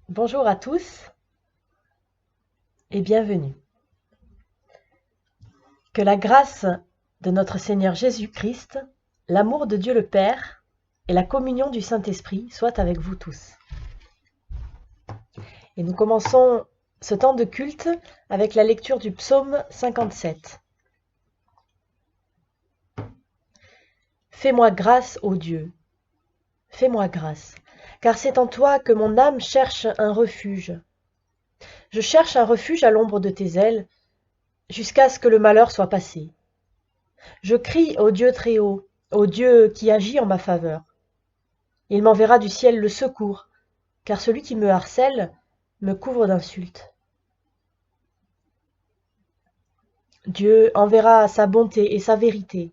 Bonjour à tous et bienvenue. Que la grâce de notre Seigneur Jésus-Christ, l'amour de Dieu le Père et la communion du Saint-Esprit soient avec vous tous. Et nous commençons ce temps de culte avec la lecture du psaume 57. Fais-moi grâce, ô Dieu, fais-moi grâce, car c'est en toi que mon âme cherche un refuge. Je cherche un refuge à l'ombre de tes ailes, jusqu'à ce que le malheur soit passé. Je crie au Dieu très haut, au Dieu qui agit en ma faveur. Il m'enverra du ciel le secours, car celui qui me harcèle me couvre d'insultes. Dieu enverra sa bonté et sa vérité.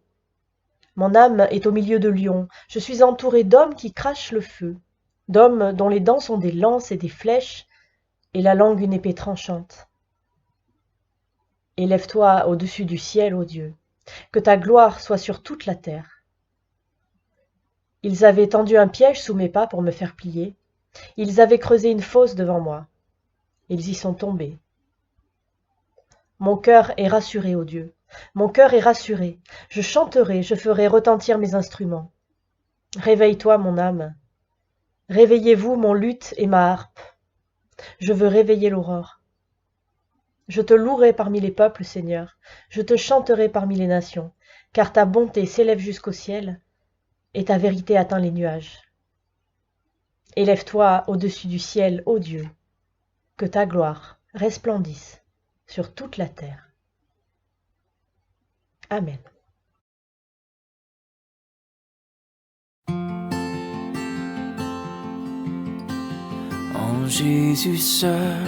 Mon âme est au milieu de lions, je suis entouré d'hommes qui crachent le feu, d'hommes dont les dents sont des lances et des flèches, et la langue une épée tranchante. Élève-toi au-dessus du ciel, ô Dieu, que ta gloire soit sur toute la terre. Ils avaient tendu un piège sous mes pas pour me faire plier, ils avaient creusé une fosse devant moi, ils y sont tombés. Mon cœur est rassuré, ô Dieu, mon cœur est rassuré, je chanterai, je ferai retentir mes instruments. Réveille-toi, mon âme, réveillez-vous mon luth et ma harpe, je veux réveiller l'aurore. Je te louerai parmi les peuples, Seigneur, je te chanterai parmi les nations, car ta bonté s'élève jusqu'au ciel, et ta vérité atteint les nuages. Élève-toi au-dessus du ciel, ô Dieu, que ta gloire resplendisse sur toute la terre. Amen. En Jésus seul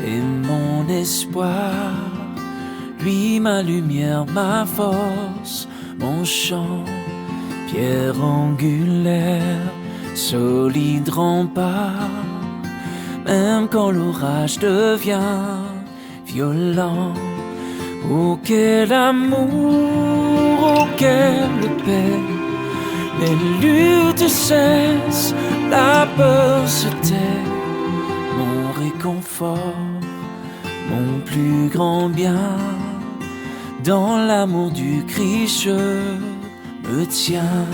est mon espoir, lui ma lumière, ma force, mon chant, pierre angulaire, solide rempart, même quand l'orage devient violent. Oh quel amour, oh quelle paix, les luttes cessent, la peur se tait, mon réconfort, mon plus grand bien, dans l'amour du Christ je me tiens.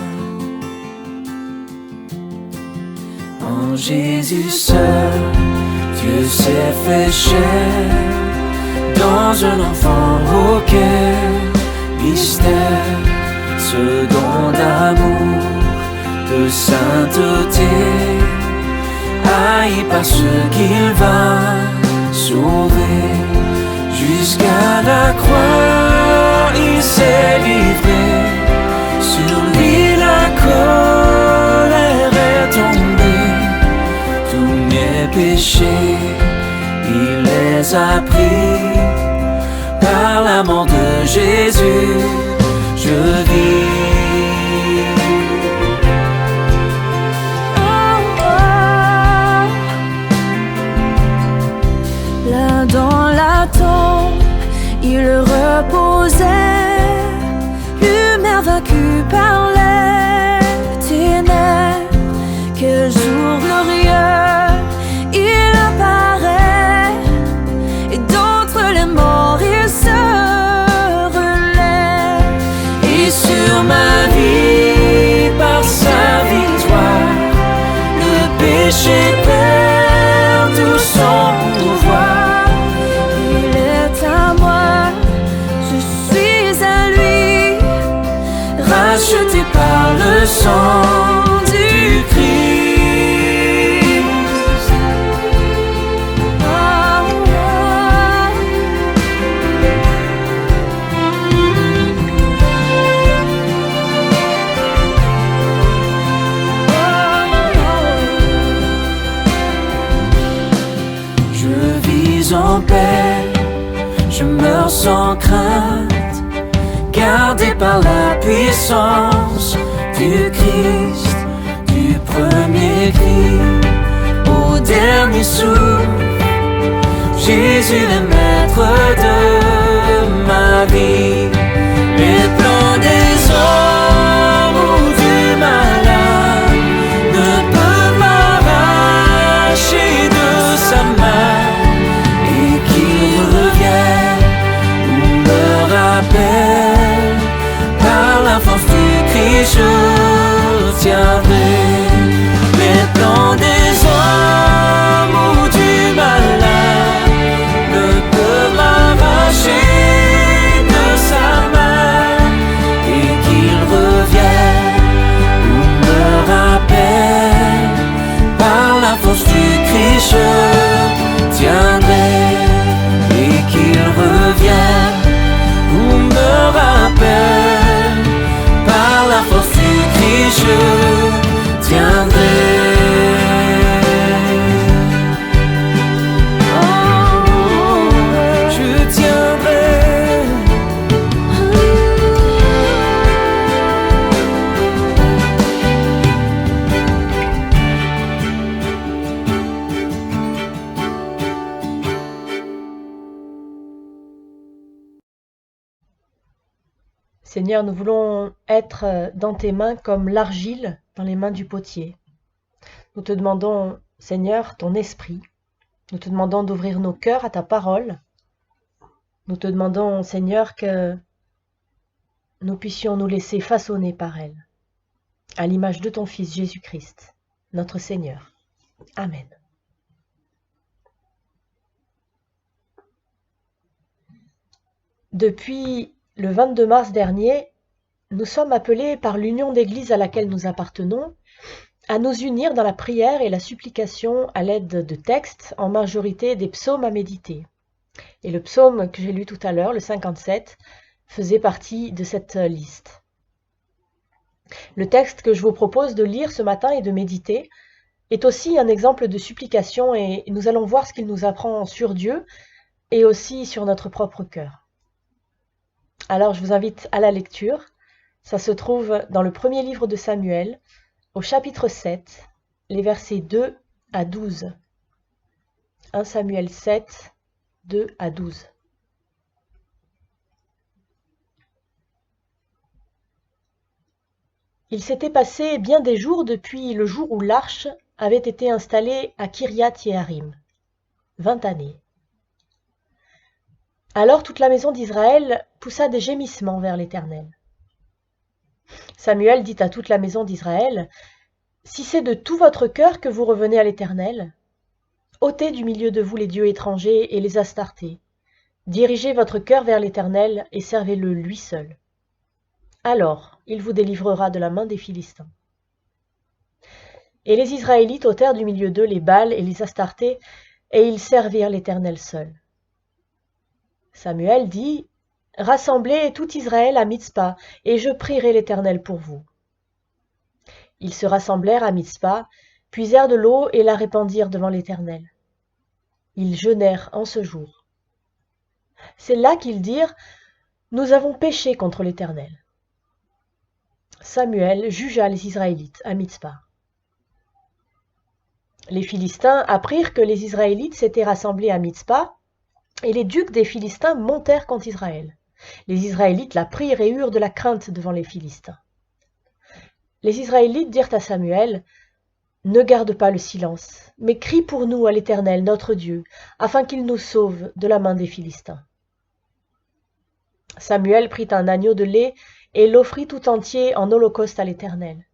En Jésus seul, Dieu s'est fait chair, dans un enfant auquel mystère, ce don d'amour, de sainteté, haï par ceux qu'il va sauver. Jusqu'à la croix, il s'est livré, sur lui la colère est tombée. Tous mes péchés, il les a pris, par la mort de Jésus, je vis. Là dans la tombe, il reposait, lumière vaincue par les ténèbres. Quel jour glorieux, il apparaît, et d'entre les morts il se relève. Et sur ma vie, par sa victoire, le péché perd tout son pouvoir. Il est à moi, je suis à lui, Racheté par le sang du Christ. Oh, Je vis en paix, je meurs sans crainte, gardé par la puissance du Christ, du premier cri au dernier souffle. Jésus le maître de ma vie, les plans des hommes ou du malade ne peuvent m'arracher de la force du Christ, je tiendrai. Les plans des hommes ou du malin ne peuvent m'arracher de sa main, et qu'il revienne ou me rappelle, par la force du Christ je tiendrai, et qu'il revienne ou me rappelle, par la force du Christ je tiendrai. Seigneur, nous voulons être dans tes mains comme l'argile dans les mains du potier. Nous te demandons, Seigneur, ton esprit. Nous te demandons d'ouvrir nos cœurs à ta parole. Nous te demandons, Seigneur, que nous puissions nous laisser façonner par elle, à l'image de ton Fils Jésus-Christ, notre Seigneur. Amen. Depuis le 22 mars dernier, nous sommes appelés par l'union d'église à laquelle nous appartenons à nous unir dans la prière et la supplication à l'aide de textes, en majorité des psaumes à méditer. Et le psaume que j'ai lu tout à l'heure, le 57, faisait partie de cette liste. Le texte que je vous propose de lire ce matin et de méditer est aussi un exemple de supplication, et nous allons voir ce qu'il nous apprend sur Dieu et aussi sur notre propre cœur. Alors je vous invite à la lecture. Ça se trouve dans le premier livre de Samuel, au chapitre 7, les versets 2 à 12. 1 Samuel 7, 2 à 12. Il s'était passé bien des jours depuis le jour où l'arche avait été installée à Kiriath-Yearim, 20 années. Alors toute la maison d'Israël poussa des gémissements vers l'Éternel. Samuel dit à toute la maison d'Israël, « Si c'est de tout votre cœur que vous revenez à l'Éternel, ôtez du milieu de vous les dieux étrangers et les Astartés. Dirigez votre cœur vers l'Éternel et servez-le lui seul. Alors il vous délivrera de la main des Philistins. » Et les Israélites ôtèrent du milieu d'eux les Baals et les Astartés, et ils servirent l'Éternel seul. Samuel dit, « Rassemblez tout Israël à Mitzpa, et je prierai l'Éternel pour vous. » Ils se rassemblèrent à Mitzpa, puisèrent de l'eau et la répandirent devant l'Éternel. Ils jeûnèrent en ce jour. C'est là qu'ils dirent, « Nous avons péché contre l'Éternel. » Samuel jugea les Israélites à Mitzpa. Les Philistins apprirent que les Israélites s'étaient rassemblés à Mitzpa, et les ducs des Philistins montèrent contre Israël. Les Israélites la prirent et eurent de la crainte devant les Philistins. Les Israélites dirent à Samuel, « Ne garde pas le silence, mais crie pour nous à l'Éternel, notre Dieu, afin qu'il nous sauve de la main des Philistins. » Samuel prit un agneau de lait et l'offrit tout entier en holocauste à l'Éternel.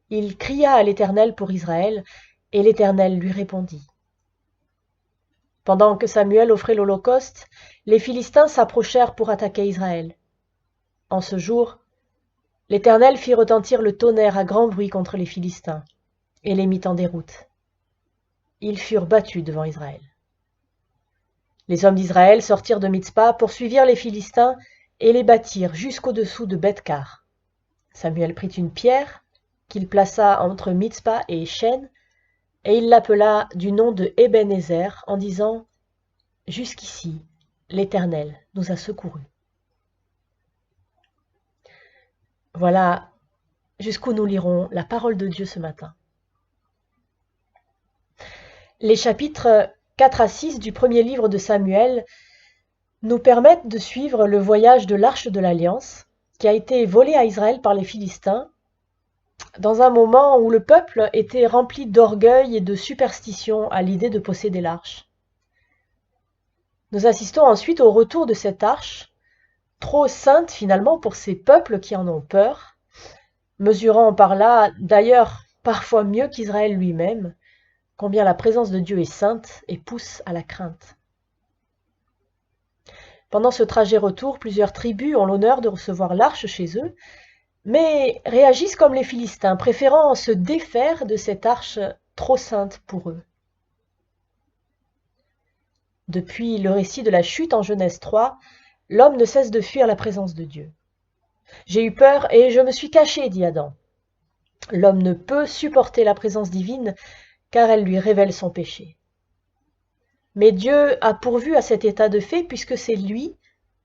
Il cria à l'Éternel pour Israël, et l'Éternel lui répondit. Pendant que Samuel offrait l'holocauste, les Philistins s'approchèrent pour attaquer Israël. En ce jour, l'Éternel fit retentir le tonnerre à grand bruit contre les Philistins, et les mit en déroute. Ils furent battus devant Israël. Les hommes d'Israël sortirent de Mitzpa, poursuivirent les Philistins, et les battirent jusqu'au-dessous de Beth-Kar. Samuel prit une pierre, qu'il plaça entre Mitzpa et Shen, et il l'appela du nom de Ebenezer, en disant « Jusqu'ici, l'Éternel nous a secourus. » Voilà jusqu'où nous lirons la parole de Dieu ce matin. Les chapitres 4 à 6 du premier livre de Samuel nous permettent de suivre le voyage de l'Arche de l'Alliance, qui a été volée à Israël par les Philistins, dans un moment où le peuple était rempli d'orgueil et de superstition à l'idée de posséder l'arche. Nous assistons ensuite au retour de cette arche, trop sainte finalement pour ces peuples qui en ont peur, mesurant par là d'ailleurs parfois mieux qu'Israël lui-même, combien la présence de Dieu est sainte et pousse à la crainte. Pendant ce trajet retour, plusieurs tribus ont l'honneur de recevoir l'arche chez eux, mais réagissent comme les Philistins, préférant se défaire de cette arche trop sainte pour eux. Depuis le récit de la chute en Genèse 3, l'homme ne cesse de fuir la présence de Dieu. « J'ai eu peur et je me suis caché, dit Adam. » L'homme ne peut supporter la présence divine car elle lui révèle son péché. Mais Dieu a pourvu à cet état de fait puisque c'est lui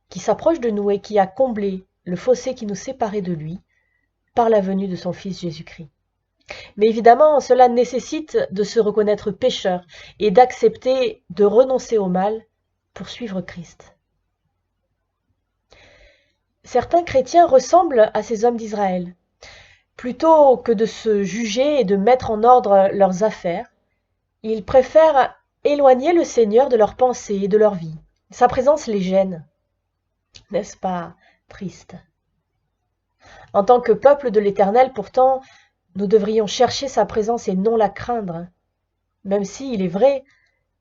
qui s'approche de nous et qui a comblé le fossé qui nous séparait de lui par la venue de son Fils Jésus-Christ. Mais évidemment, cela nécessite de se reconnaître pécheur et d'accepter de renoncer au mal pour suivre Christ. Certains chrétiens ressemblent à ces hommes d'Israël. Plutôt que de se juger et de mettre en ordre leurs affaires, ils préfèrent éloigner le Seigneur de leurs pensées et de leur vie. Sa présence les gêne. N'est-ce pas triste? En tant que peuple de l'Éternel, pourtant, nous devrions chercher sa présence et non la craindre. Même si, il est vrai,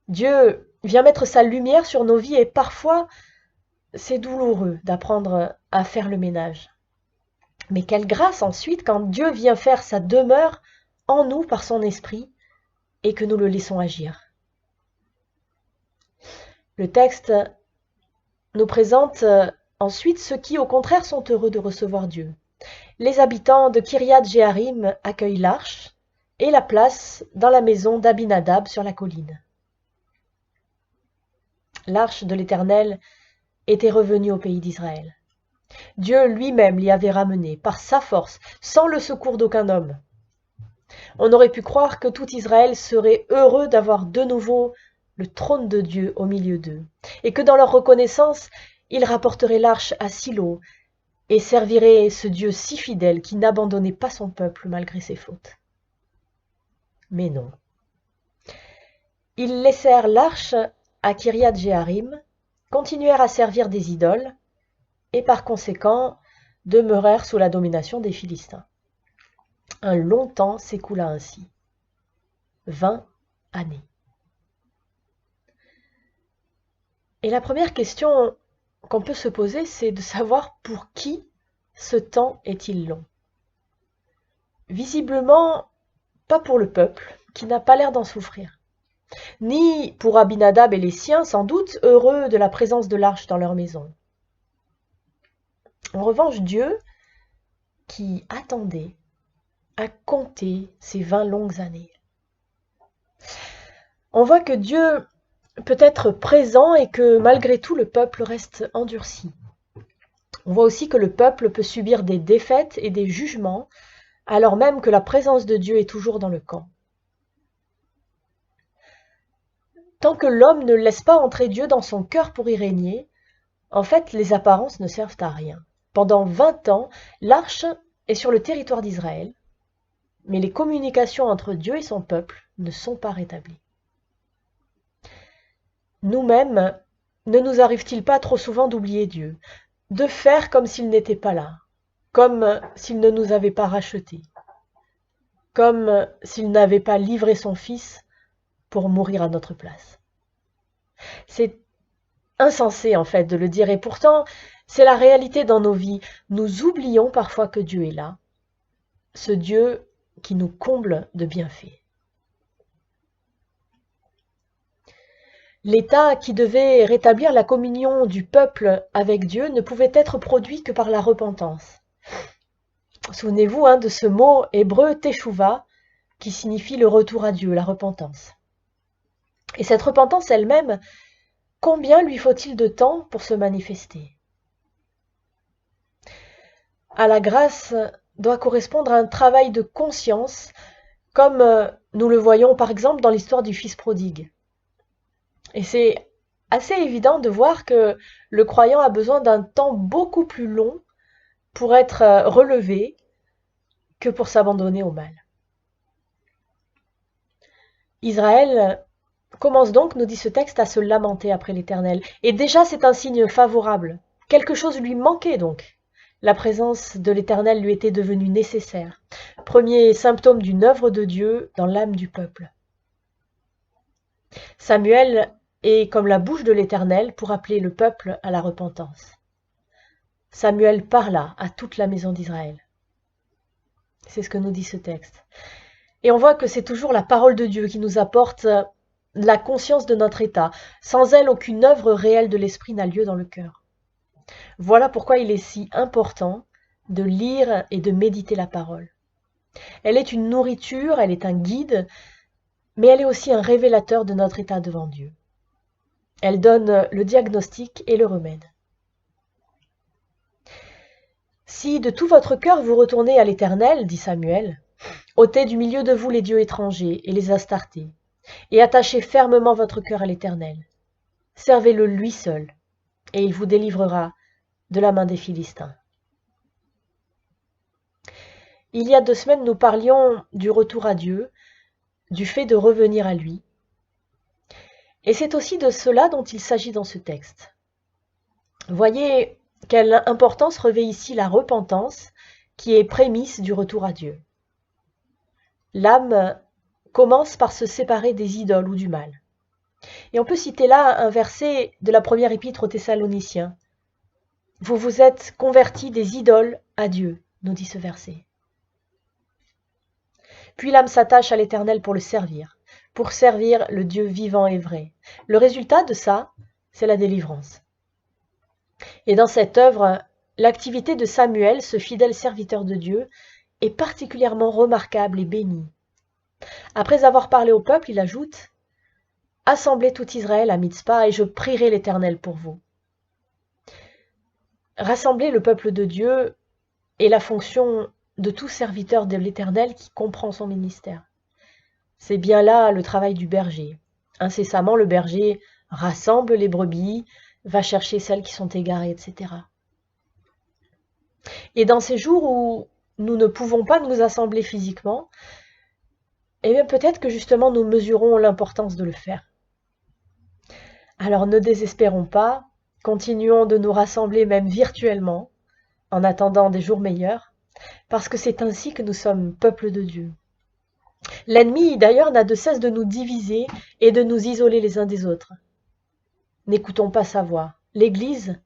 Dieu vient mettre sa lumière sur nos vies et parfois, c'est douloureux d'apprendre à faire le ménage. Mais quelle grâce ensuite quand Dieu vient faire sa demeure en nous par son esprit et que nous le laissons agir. Le texte nous présente ensuite ceux qui, au contraire, sont heureux de recevoir Dieu. Les habitants de Kiriath Jéarim accueillent l'arche et la placent dans la maison d'Abinadab sur la colline. L'arche de l'Éternel était revenue au pays d'Israël. Dieu lui-même l'y avait ramené par sa force, sans le secours d'aucun homme. On aurait pu croire que tout Israël serait heureux d'avoir de nouveau le trône de Dieu au milieu d'eux, et que dans leur reconnaissance, ils rapporteraient l'arche à Silo et serviraient ce Dieu si fidèle qui n'abandonnait pas son peuple malgré ses fautes. Mais non. Ils laissèrent l'arche à Kiriath Jéarim, continuèrent à servir des idoles, et par conséquent demeurèrent sous la domination des Philistins. Un long temps s'écoula ainsi. 20 années. Et la première question qu'on peut se poser, c'est de savoir pour qui ce temps est-il long. Visiblement, pas pour le peuple, qui n'a pas l'air d'en souffrir. Ni pour Abinadab et les siens, sans doute heureux de la présence de l'arche dans leur maison. En revanche, Dieu, qui attendait, a compté ces 20 longues années. On voit que Dieu peut être présent et que malgré tout, le peuple reste endurci. On voit aussi que le peuple peut subir des défaites et des jugements, alors même que la présence de Dieu est toujours dans le camp. Tant que l'homme ne laisse pas entrer Dieu dans son cœur pour y régner, en fait, les apparences ne servent à rien. Pendant 20 ans, l'arche est sur le territoire d'Israël, mais les communications entre Dieu et son peuple ne sont pas rétablies. Nous-mêmes, ne nous arrive-t-il pas trop souvent d'oublier Dieu, de faire comme s'il n'était pas là, comme s'il ne nous avait pas rachetés, comme s'il n'avait pas livré son Fils pour mourir à notre place? C'est insensé en fait de le dire, et pourtant c'est la réalité dans nos vies. Nous oublions parfois que Dieu est là, ce Dieu qui nous comble de bienfaits. L'état qui devait rétablir la communion du peuple avec Dieu ne pouvait être produit que par la repentance. Souvenez-vous de ce mot hébreu teshuva qui signifie le retour à Dieu, la repentance. Et cette repentance elle-même, combien lui faut-il de temps pour se manifester? À la grâce doit correspondre un travail de conscience, comme nous le voyons par exemple dans l'histoire du fils prodigue. Et c'est assez évident de voir que le croyant a besoin d'un temps beaucoup plus long pour être relevé que pour s'abandonner au mal. Israël commence donc, nous dit ce texte, à se lamenter après l'Éternel. Et déjà c'est un signe favorable, Quelque chose lui manquait donc. La présence de l'Éternel lui était devenue nécessaire. Premier symptôme d'une œuvre de Dieu dans l'âme du peuple. Samuel est comme la bouche de l'Éternel pour appeler le peuple à la repentance. Samuel parla à toute la maison d'Israël. C'est ce que nous dit ce texte. Et on voit que c'est toujours la parole de Dieu qui nous apporte la conscience de notre état. Sans elle, aucune œuvre réelle de l'esprit n'a lieu dans le cœur. Voilà pourquoi il est si important de lire et de méditer la parole. Elle est une nourriture, elle est un guide, mais elle est aussi un révélateur de notre état devant Dieu. Elle donne le diagnostic et le remède. Si de tout votre cœur vous retournez à l'Éternel, dit Samuel, ôtez du milieu de vous les dieux étrangers et les Astartés, et attachez fermement votre cœur à l'Éternel. Servez-le lui seul, et il vous délivrera de la main des Philistins. Il y a 2 semaines, nous parlions du retour à Dieu, du fait de revenir à lui. Et c'est aussi de cela dont il s'agit dans ce texte. Voyez quelle importance revêt ici la repentance, qui est prémisse du retour à Dieu. L'âme commence par se séparer des idoles ou du mal. Et on peut citer là un verset de la première épître aux Thessaloniciens. « Vous vous êtes convertis des idoles à Dieu », nous dit ce verset. Puis l'âme s'attache à l'Éternel pour le servir, pour servir le Dieu vivant et vrai. Le résultat de ça, c'est la délivrance. Et dans cette œuvre, l'activité de Samuel, ce fidèle serviteur de Dieu, est particulièrement remarquable et bénie. Après avoir parlé au peuple, il ajoute « Assemblez tout Israël à Mitzpah et je prierai l'Éternel pour vous. » Rassembler le peuple de Dieu est la fonction de tout serviteur de l'Éternel qui comprend son ministère. C'est bien là le travail du berger. Incessamment, le berger rassemble les brebis, va chercher celles qui sont égarées, etc. Et dans ces jours où nous ne pouvons pas nous assembler physiquement, eh bien peut-être que justement nous mesurons l'importance de le faire. Alors ne désespérons pas, continuons de nous rassembler même virtuellement, en attendant des jours meilleurs, parce que c'est ainsi que nous sommes peuple de Dieu. L'ennemi d'ailleurs n'a de cesse de nous diviser et de nous isoler les uns des autres. N'écoutons pas sa voix. L'Église,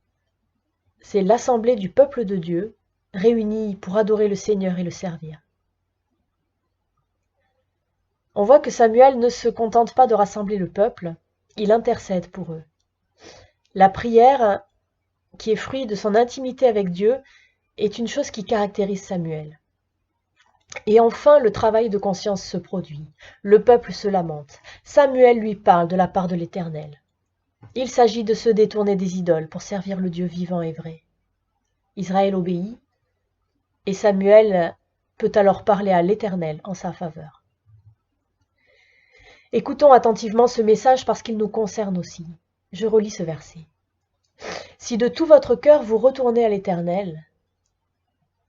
c'est l'assemblée du peuple de Dieu, réunie pour adorer le Seigneur et le servir. On voit que Samuel ne se contente pas de rassembler le peuple, il intercède pour eux. La prière, qui est fruit de son intimité avec Dieu, est une chose qui caractérise Samuel. Et enfin, le travail de conscience se produit. Le peuple se lamente. Samuel lui parle de la part de l'Éternel. Il s'agit de se détourner des idoles pour servir le Dieu vivant et vrai. Israël obéit, et Samuel peut alors parler à l'Éternel en sa faveur. Écoutons attentivement ce message parce qu'il nous concerne aussi. Je relis ce verset. « Si de tout votre cœur vous retournez à l'Éternel,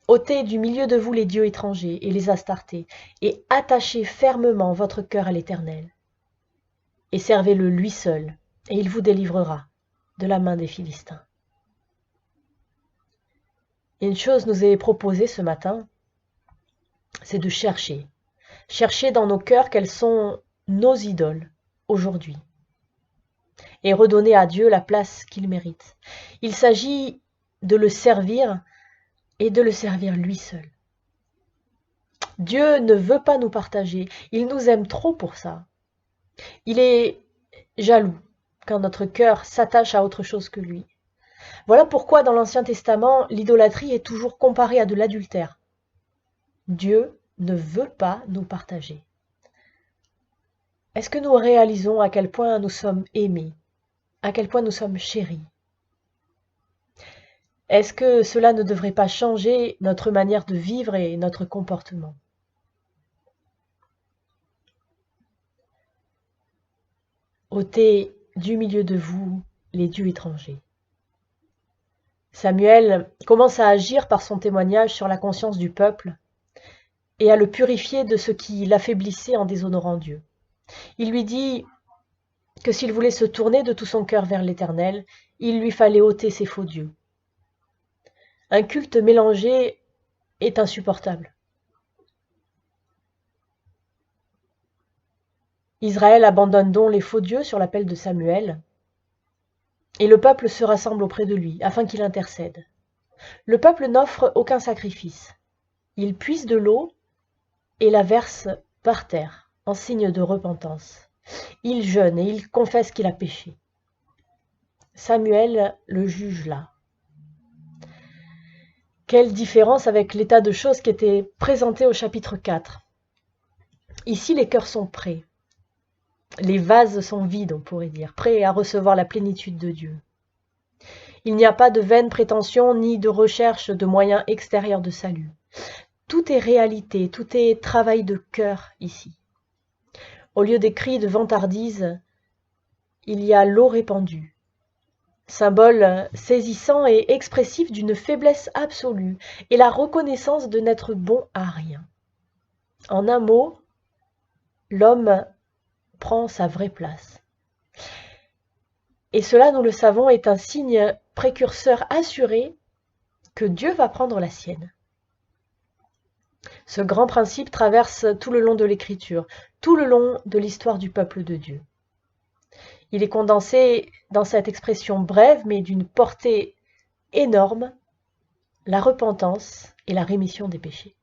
ôtez du milieu de vous les dieux étrangers et les Astartés, et attachez fermement votre cœur à l'Éternel, et servez-le lui seul, et il vous délivrera de la main des Philistins. » Une chose nous est proposée ce matin, c'est de chercher dans nos cœurs quelles sont nos idoles aujourd'hui, et redonner à Dieu la place qu'il mérite. Il s'agit de le servir et de le servir lui seul. Dieu ne veut pas nous partager, il nous aime trop pour ça. Il est jaloux quand notre cœur s'attache à autre chose que lui. Voilà pourquoi dans l'Ancien Testament, l'idolâtrie est toujours comparée à de l'adultère. Dieu ne veut pas nous partager. Est-ce que nous réalisons à quel point nous sommes aimés, à quel point nous sommes chéris? Est-ce que cela ne devrait pas changer notre manière de vivre et notre comportement? Ôtez du milieu de vous les dieux étrangers. Samuel commence à agir par son témoignage sur la conscience du peuple et à le purifier de ce qui l'affaiblissait en déshonorant Dieu. Il lui dit que s'il voulait se tourner de tout son cœur vers l'Éternel, il lui fallait ôter ses faux dieux Un culte mélangé est insupportable. Israël abandonne donc les faux dieux sur l'appel de Samuel, et le peuple se rassemble auprès de lui, afin qu'il intercède. Le peuple n'offre aucun sacrifice. Il puise de l'eau et la verse par terre, en signe de repentance. Il jeûne et il confesse qu'il a péché. Samuel le juge là. Quelle différence avec l'état de choses qui était présenté au chapitre 4. Ici, les cœurs sont prêts. Les vases sont vides, on pourrait dire, prêts à recevoir la plénitude de Dieu. Il n'y a pas de vaine prétention ni de recherche de moyens extérieurs de salut. Tout est réalité, tout est travail de cœur ici. Au lieu des cris de vantardise, il y a l'eau répandue. Symbole saisissant et expressif d'une faiblesse absolue et la reconnaissance de n'être bon à rien. En un mot, l'homme prend sa vraie place. Et cela, nous le savons, est un signe précurseur assuré que Dieu va prendre la sienne. Ce grand principe traverse tout le long de l'Écriture, tout le long de l'histoire du peuple de Dieu. Il est condensé dans cette expression brève mais d'une portée énorme, la repentance et la rémission des péchés.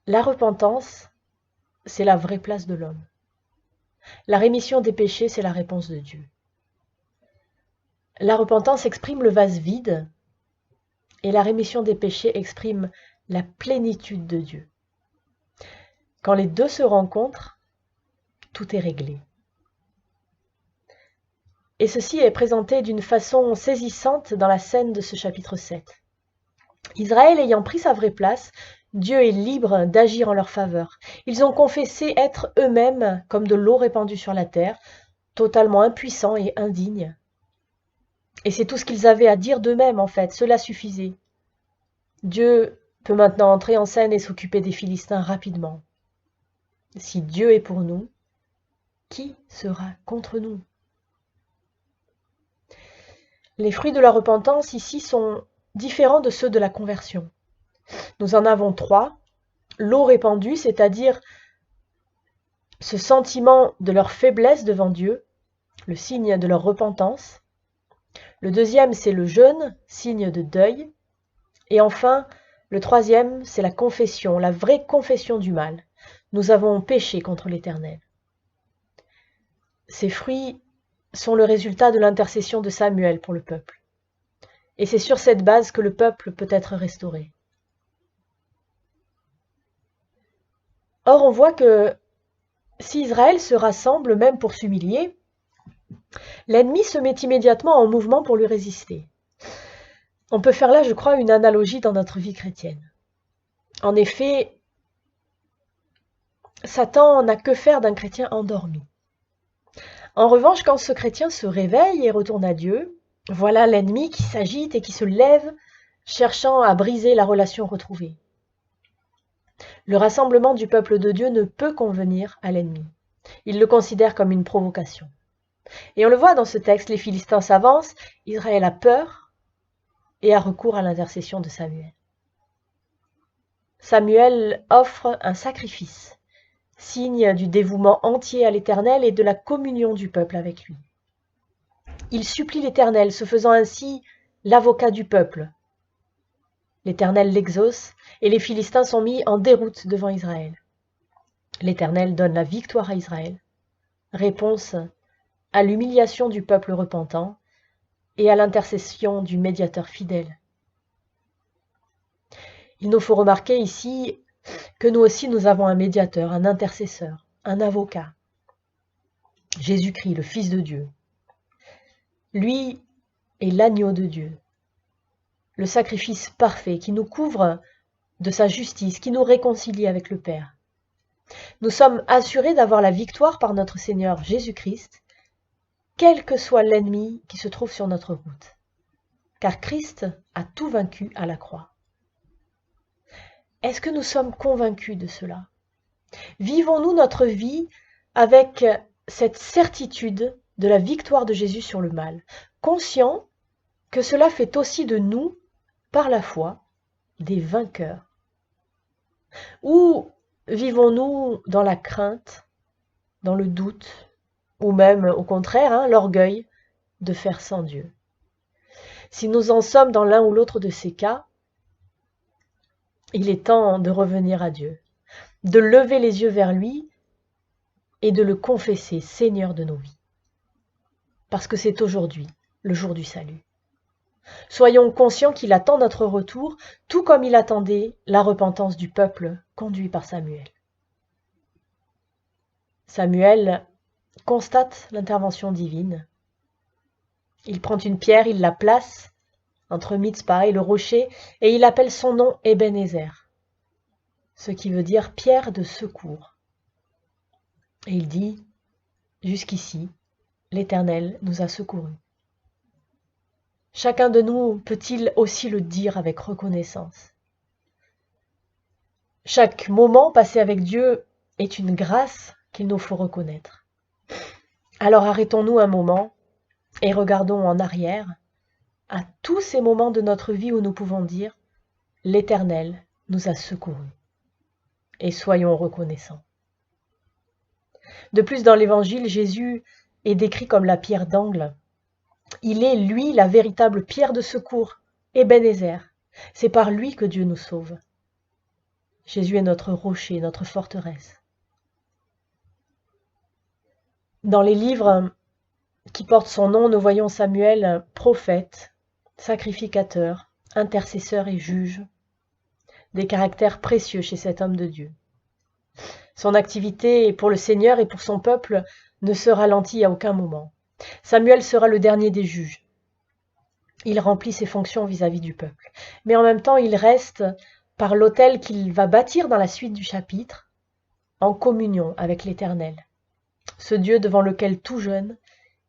La repentance, c'est la vraie place de l'homme. La rémission des péchés, c'est la réponse de Dieu. La repentance exprime le vase vide et la rémission des péchés exprime la plénitude de Dieu. Quand les deux se rencontrent, tout est réglé. Et ceci est présenté d'une façon saisissante dans la scène de ce chapitre 7. Israël ayant pris sa vraie place, Dieu est libre d'agir en leur faveur. Ils ont confessé être eux-mêmes comme de l'eau répandue sur la terre, totalement impuissants et indignes. Et c'est tout ce qu'ils avaient à dire d'eux-mêmes en fait, cela suffisait. Dieu peut maintenant entrer en scène et s'occuper des Philistins rapidement. Si Dieu est pour nous, qui sera contre nous? Les fruits de la repentance ici sont différents de ceux de la conversion. Nous en avons 3. L'eau répandue, c'est-à-dire ce sentiment de leur faiblesse devant Dieu, le signe de leur repentance. Le deuxième, c'est le jeûne, signe de deuil. Et enfin, le troisième, c'est la confession, la vraie confession du mal. Nous avons péché contre l'Éternel. Ces fruits sont le résultat de l'intercession de Samuel pour le peuple. Et c'est sur cette base que le peuple peut être restauré. Or, on voit que si Israël se rassemble même pour s'humilier, l'ennemi se met immédiatement en mouvement pour lui résister. On peut faire là, je crois, une analogie dans notre vie chrétienne. En effet, Satan n'a que faire d'un chrétien endormi. En revanche, quand ce chrétien se réveille et retourne à Dieu, voilà l'ennemi qui s'agite et qui se lève, cherchant à briser la relation retrouvée. Le rassemblement du peuple de Dieu ne peut convenir à l'ennemi. Il le considère comme une provocation. Et on le voit dans ce texte, les Philistins s'avancent, Israël a peur et a recours à l'intercession de Samuel. Samuel offre un sacrifice, signe du dévouement entier à l'Éternel et de la communion du peuple avec lui. Il supplie l'Éternel, se faisant ainsi l'avocat du peuple. L'Éternel l'exauce et les Philistins sont mis en déroute devant Israël. L'Éternel donne la victoire à Israël. Réponse à l'humiliation du peuple repentant et à l'intercession du médiateur fidèle. Il nous faut remarquer ici que nous aussi nous avons un médiateur, un intercesseur, un avocat. Jésus-Christ, le Fils de Dieu. Lui est l'agneau de Dieu, le sacrifice parfait qui nous couvre de sa justice, qui nous réconcilie avec le Père. Nous sommes assurés d'avoir la victoire par notre Seigneur Jésus-Christ, quel que soit l'ennemi qui se trouve sur notre route, car Christ a tout vaincu à la croix. Est-ce que nous sommes convaincus de cela? Vivons-nous notre vie avec cette certitude de la victoire de Jésus sur le mal, conscients que cela fait aussi de nous par la foi, des vainqueurs? Ou vivons-nous dans la crainte, dans le doute, ou même au contraire, l'orgueil de faire sans Dieu? Si nous en sommes dans l'un ou l'autre de ces cas, il est temps de revenir à Dieu, de lever les yeux vers lui et de le confesser Seigneur de nos vies. Parce que c'est aujourd'hui le jour du salut. Soyons conscients qu'il attend notre retour, tout comme il attendait la repentance du peuple conduit par Samuel. Samuel constate l'intervention divine. Il prend une pierre, il la place entre Mitzpah et le rocher, et il appelle son nom Ebenezer, ce qui veut dire pierre de secours. Et il dit, jusqu'ici, l'Éternel nous a secourus. Chacun de nous peut-il aussi le dire avec reconnaissance? Chaque moment passé avec Dieu est une grâce qu'il nous faut reconnaître. Alors arrêtons-nous un moment et regardons en arrière à tous ces moments de notre vie où nous pouvons dire « L'Éternel nous a secourus » et soyons reconnaissants. De plus, dans l'Évangile, Jésus est décrit comme la pierre d'angle. Il est, lui, la véritable pierre de secours, Ebenezer. C'est par lui que Dieu nous sauve. Jésus est notre rocher, notre forteresse. Dans les livres qui portent son nom, nous voyons Samuel, prophète, sacrificateur, intercesseur et juge, des caractères précieux chez cet homme de Dieu. Son activité pour le Seigneur et pour son peuple ne se ralentit à aucun moment. Samuel sera le dernier des juges. Il remplit ses fonctions vis-à-vis du peuple. Mais en même temps, il reste, par l'autel qu'il va bâtir dans la suite du chapitre, en communion avec l'Éternel, ce Dieu devant lequel tout jeune,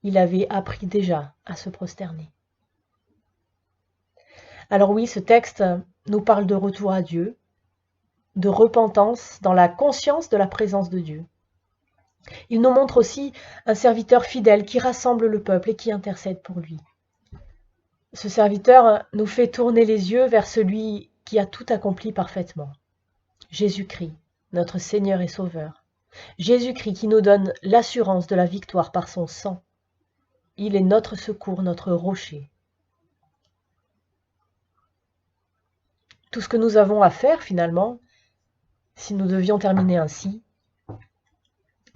il avait appris déjà à se prosterner. Alors oui, ce texte nous parle de retour à Dieu, de repentance dans la conscience de la présence de Dieu. Il nous montre aussi un serviteur fidèle qui rassemble le peuple et qui intercède pour lui. Ce serviteur nous fait tourner les yeux vers celui qui a tout accompli parfaitement. Jésus-Christ, notre Seigneur et Sauveur. Jésus-Christ qui nous donne l'assurance de la victoire par son sang. Il est notre secours, notre rocher. Tout ce que nous avons à faire finalement, si nous devions terminer ainsi,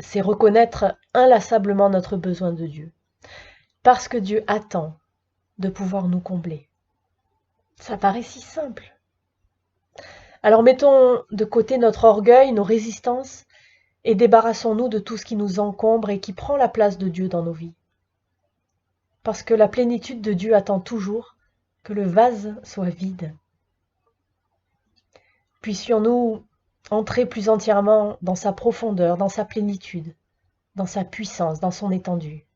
c'est reconnaître inlassablement notre besoin de Dieu, parce que Dieu attend de pouvoir nous combler. Ça paraît si simple. Alors mettons de côté notre orgueil, nos résistances, et débarrassons-nous de tout ce qui nous encombre et qui prend la place de Dieu dans nos vies. Parce que la plénitude de Dieu attend toujours que le vase soit vide. Puissions-nous entrer plus entièrement dans sa profondeur, dans sa plénitude, dans sa puissance, dans son étendue.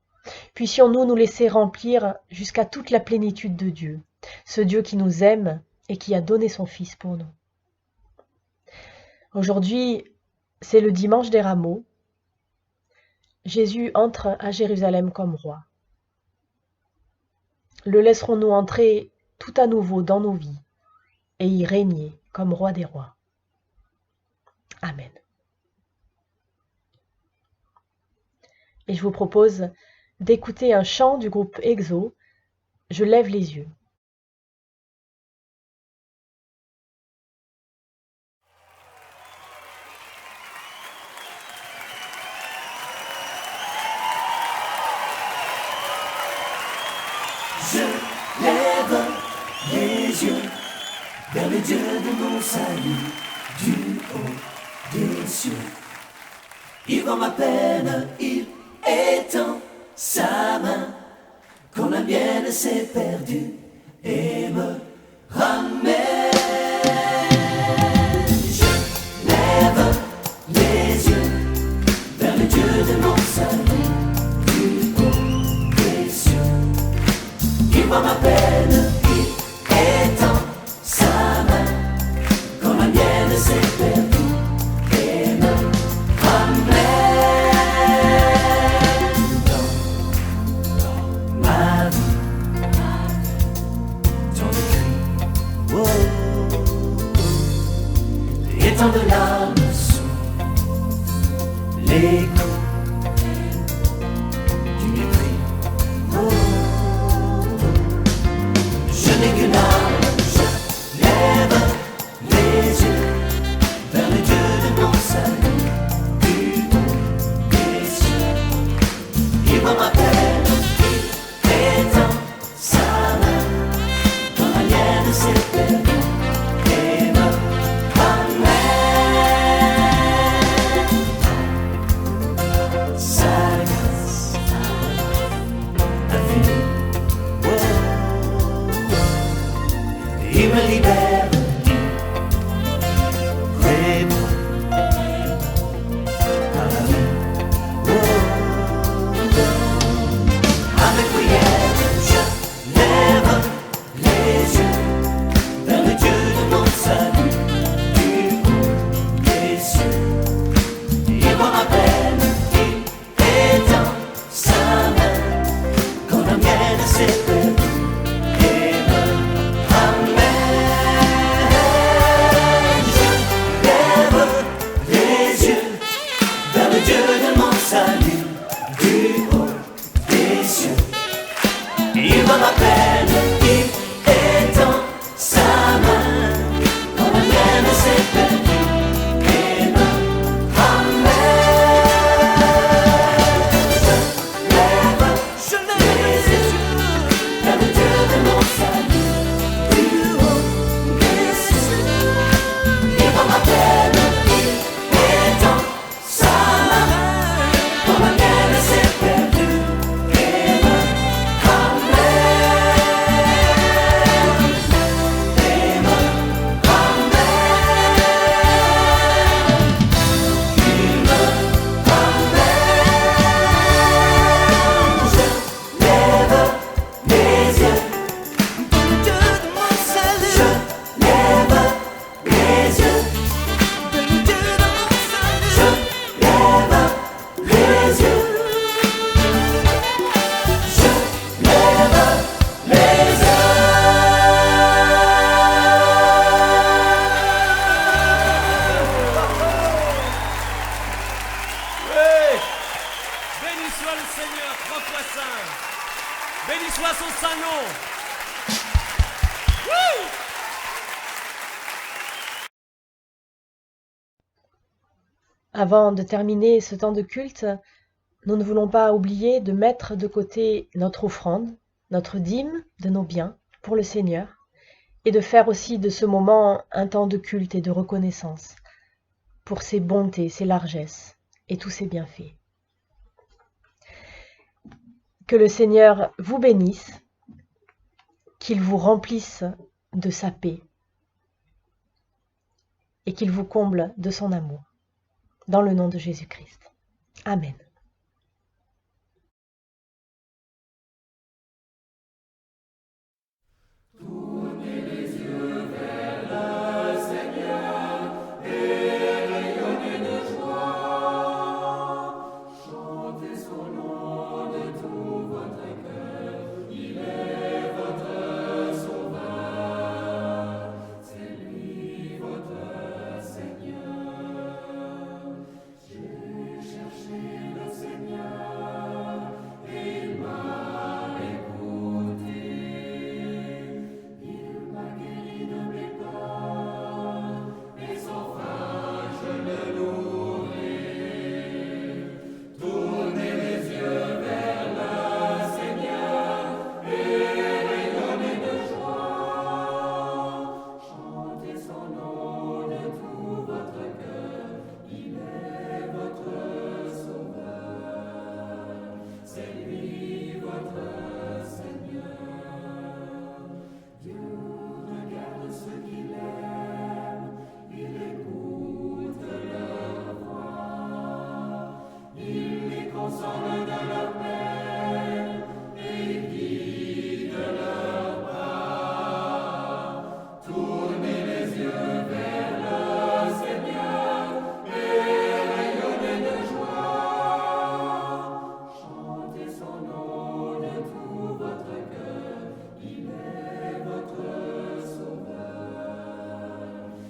Puissions-nous nous laisser remplir jusqu'à toute la plénitude de Dieu, ce Dieu qui nous aime et qui a donné son Fils pour nous. Aujourd'hui, c'est le dimanche des Rameaux. Jésus entre à Jérusalem comme roi. Le laisserons-nous entrer tout à nouveau dans nos vies et y régner comme roi des rois. Amen. Et je vous propose d'écouter un chant du groupe EXO, Je lève les yeux. Je lève les yeux vers le Dieu de mon salut, du haut des cieux. Il voit ma peine, il étend sa main quand la mienne s'est perdue et me ramène. Je lève les yeux vers le Dieu de mon salut, du haut des cieux. Il voit ma peine, il étend sa main quand la mienne s'est perdue et me ramène. Dans ma vie, tant de cris, et tant de larmes sous les coups du mépris. Oh, je n'ai qu'une âme, je lève les yeux vers le Dieu de mon salut, du haut des cieux. Il voit ma peine, il étend sa main quand la mienne s'est perdue et me ramène. Sa grâce infinie, oh, il me libère, répond à la vie. À mes prières, je lève les yeux vers le Dieu de mon salut, du haut des cieux. Il voit ma peine, il étend sa main quand la mienne s'est perdue et me ramène. Je lève les yeux vers le Dieu de mon salut, du haut des cieux. Il voit ma peine, il étend sa main quand la mienne s'est perdue et me ramène. Je lève les yeux vers le Dieu de mon salut, du haut des cieux. Il voit ma peine, il étend sa main quand la mienne s'est perdue et me ramène. Et me ramène. Il me ramène. Je lève les yeux Dieu de mon salut. Je lève les yeux Dieu de mon salut. Je lève les yeux. Je lève les yeux. Oui. Béni soit le Seigneur, trois fois saint. Béni soit son saint nom. Wouh. Avant de terminer ce temps de culte, nous ne voulons pas oublier de mettre de côté notre offrande, notre dîme de nos biens pour le Seigneur, et de faire aussi de ce moment un temps de culte et de reconnaissance pour ses bontés, ses largesses et tous ses bienfaits. Que le Seigneur vous bénisse, qu'il vous remplisse de sa paix et qu'il vous comble de son amour. Dans le nom de Jésus-Christ. Amen.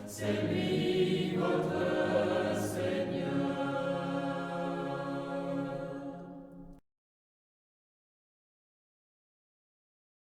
C'est